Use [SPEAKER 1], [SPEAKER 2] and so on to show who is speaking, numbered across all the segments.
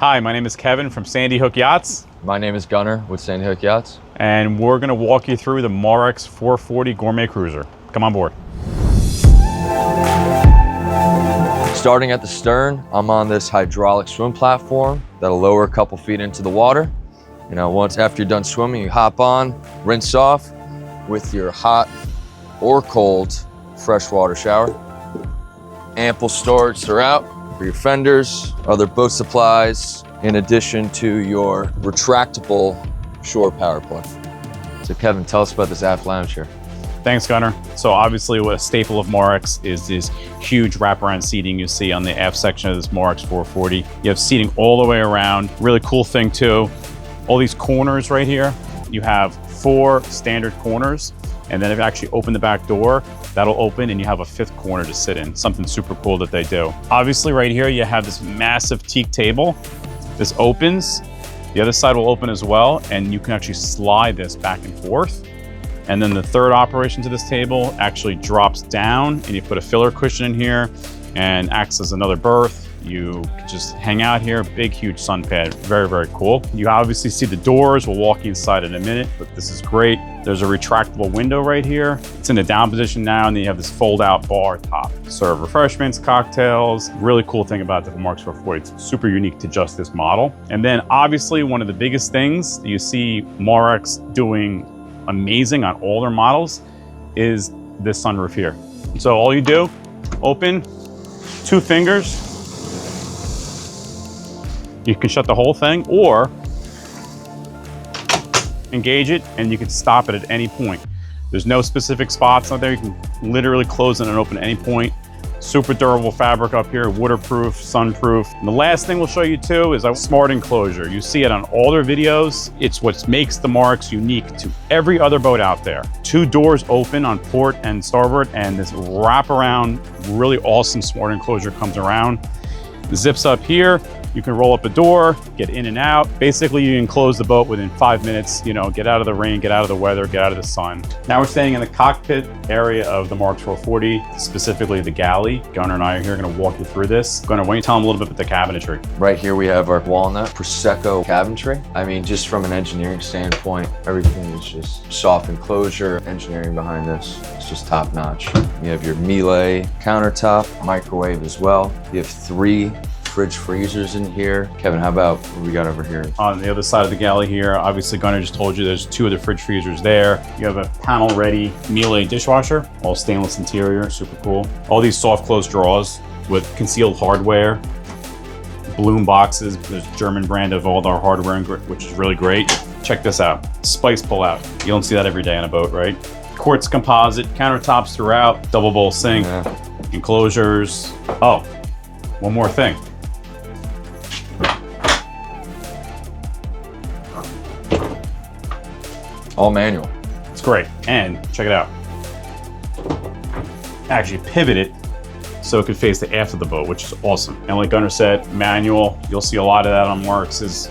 [SPEAKER 1] Hi, my name is Kevin from Sandy Hook Yachts.
[SPEAKER 2] My name is Gunnar with Sandy Hook Yachts.
[SPEAKER 1] And we're gonna walk you through the Marex 440 Gourmet Cruiser. Come on board.
[SPEAKER 2] Starting at the stern, I'm on this hydraulic swim platform that'll lower a couple feet into the water. You know, once after you're done swimming, you hop on, rinse off with your hot or cold freshwater shower. Ample storage throughout for your fenders, other boat supplies, in addition to your retractable shore power plug. So Kevin, tell us about this aft lounge here.
[SPEAKER 1] Thanks, Gunnar. So obviously what a staple of Marex is this huge wraparound seating you see on the aft section of this Marex 440. You have seating all the way around. Really cool thing too, all these corners right here, you have 4 standard corners. And then if you actually open the back door, that'll open and you have a 5th corner to sit in. Something super cool that they do. Obviously right here, you have this massive teak table. This opens, the other side will open as well, and you can actually slide this back and forth. And then the third operation to this table actually drops down and you put a filler cushion in here and acts as another berth. You can just hang out here, big, huge sun pad, very, very cool. You obviously see the doors. We'll walk you inside in a minute, but this is great. There's a retractable window right here. It's in the down position now, and then you have this fold out bar top. Serve refreshments, cocktails. Really cool thing about the Marex 440, it's super unique to just this model. And then obviously one of the biggest things that you see Marex doing amazing on all their models is this sunroof here. So all you do, open, 2 fingers, you can shut the whole thing or engage it and you can stop it at any point. There's no specific spots out there. You can literally close it and open at any point. Super durable fabric up here, waterproof, sunproof. And the last thing we'll show you too is a smart enclosure. You see it on all their videos. It's what makes the Marex unique to every other boat out there. 2 doors open on port and starboard, and this wraparound, really awesome smart enclosure comes around. It zips up here. You can roll up a door, get in and out. Basically, you can close the boat within 5 minutes, you know, get out of the rain, get out of the weather, get out of the sun. Now we're staying in the cockpit area of the Marex 440, specifically the Galley. Gunnar and I are here gonna walk you through this. Gunnar, why don't you tell them a little bit about the cabinetry?
[SPEAKER 2] Right here we have our walnut Prosecco cabinetry. I mean, just from an engineering standpoint, everything is just soft enclosure. Engineering behind this, it's just top notch. You have your Miele countertop, microwave as well. You have 3 fridge freezers in here. Kevin, how about what we got over here?
[SPEAKER 1] On the other side of the Galley here, obviously Gunnar just told you there's 2 of the fridge freezers there. You have a panel ready Miele dishwasher, all stainless interior, super cool. All these soft close drawers with concealed hardware, bloom boxes. There's a German brand of all our hardware, which is really great. Check this out, spice pull out. You don't see that every day on a boat, right? Quartz composite, countertops throughout, double bowl sink, enclosures. Oh, one more thing.
[SPEAKER 2] All manual.
[SPEAKER 1] It's great. And check it out. Actually pivot it so it could face the aft of the boat, which is awesome. And like Gunnar said, manual. You'll see a lot of that on Marex's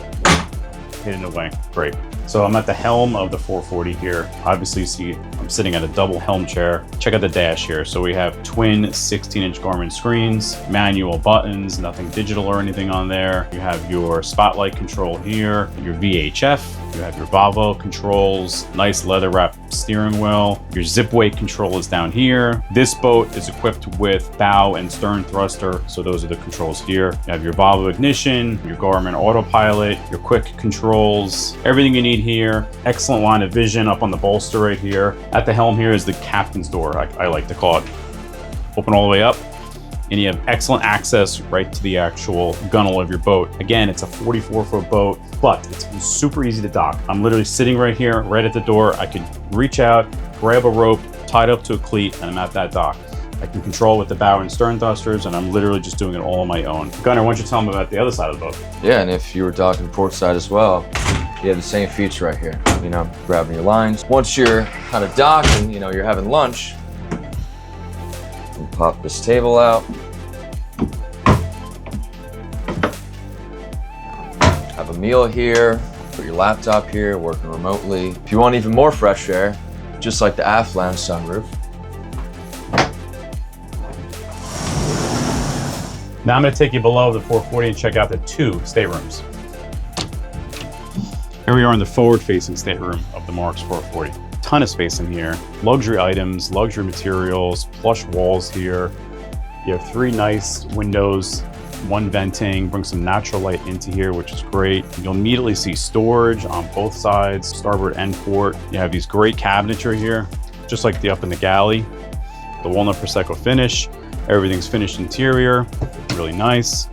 [SPEAKER 1] hidden away. Great. So I'm at the helm of the 440 here. Obviously you see I'm sitting at a double helm chair. Check out the dash here. So we have twin 16-inch Garmin screens, manual buttons, nothing digital or anything on there. You have your spotlight control here, your VHF, you have your Volvo controls, nice leather wrapped steering wheel. Your zip weight control is down here. This boat is equipped with bow and stern thruster. So those are the controls here. You have your Volvo ignition, your Garmin autopilot, your quick controls, everything you need here. Excellent line of vision up on the bolster right here. At the helm here is the captain's door, I like to call it. Open all the way up, and you have excellent access right to the actual gunnel of your boat. Again, it's a 44-foot boat, but it's super easy to dock. I'm literally sitting right here, right at the door. I could reach out, grab a rope, tie it up to a cleat, and I'm at that dock. I can control with the bow and stern thrusters, and I'm literally just doing it all on my own. Gunnar, why don't you tell them about the other side of the boat?
[SPEAKER 2] Yeah, and if you were docking port side as well, you have the same feature right here. You know, grabbing your lines. Once you're kind of docked and, you know, you're having lunch, you pop this table out. Have a meal here, put your laptop here, working remotely. If you want even more fresh air, just like the aft lounge sunroof,
[SPEAKER 1] Now I'm going to take you below the 440 and check out the 2 staterooms. Here we are in the forward-facing stateroom of the Marex 440. Ton of space in here. Luxury items, luxury materials, plush walls here. You have 3 nice windows, 1 venting, bring some natural light into here, which is great. You'll immediately see storage on both sides, starboard and port. You have these great cabinetry here, just like the up in the galley. The walnut prosecco finish. Everything's finished interior, really nice.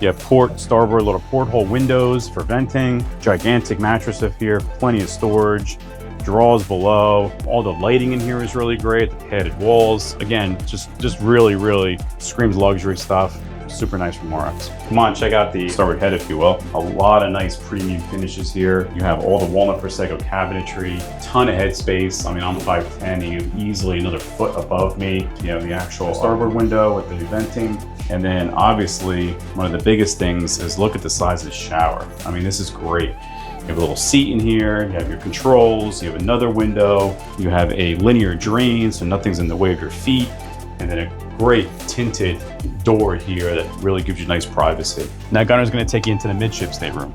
[SPEAKER 1] You have port, starboard, little porthole windows for venting. Gigantic mattress up here, plenty of storage. Drawers below. All the lighting in here is really great. The padded walls. Again, just really, really screams luxury stuff. Super nice from Marex. Come on, check out the starboard head, if you will. A lot of nice premium finishes here. You have all the walnut prosecco cabinetry, ton of headspace. I mean, I'm 5'10", and you're easily another foot above me. You have the actual starboard window with the venting. And then obviously, one of the biggest things is look at the size of the shower. I mean, this is great. You have a little seat in here, you have your controls, you have another window, you have a linear drain, so nothing's in the way of your feet, and then a great tinted door here that really gives you nice privacy. Now Gunnar's gonna take you into the midship stateroom.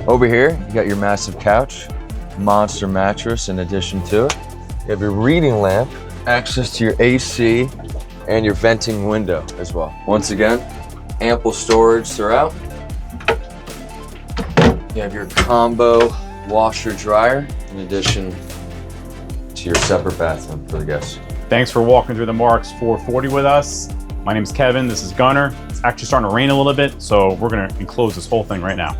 [SPEAKER 2] Over here, you got your massive couch, monster mattress in addition to it. You have your reading lamp, access to your AC, and your venting window as well. Once again, ample storage throughout. You have your combo washer dryer in addition to your separate bathroom for the guests.
[SPEAKER 1] Thanks for walking through the Marex 440 with us. My name is Kevin, this is Gunnar. It's actually starting to rain a little bit, so we're gonna enclose this whole thing right now.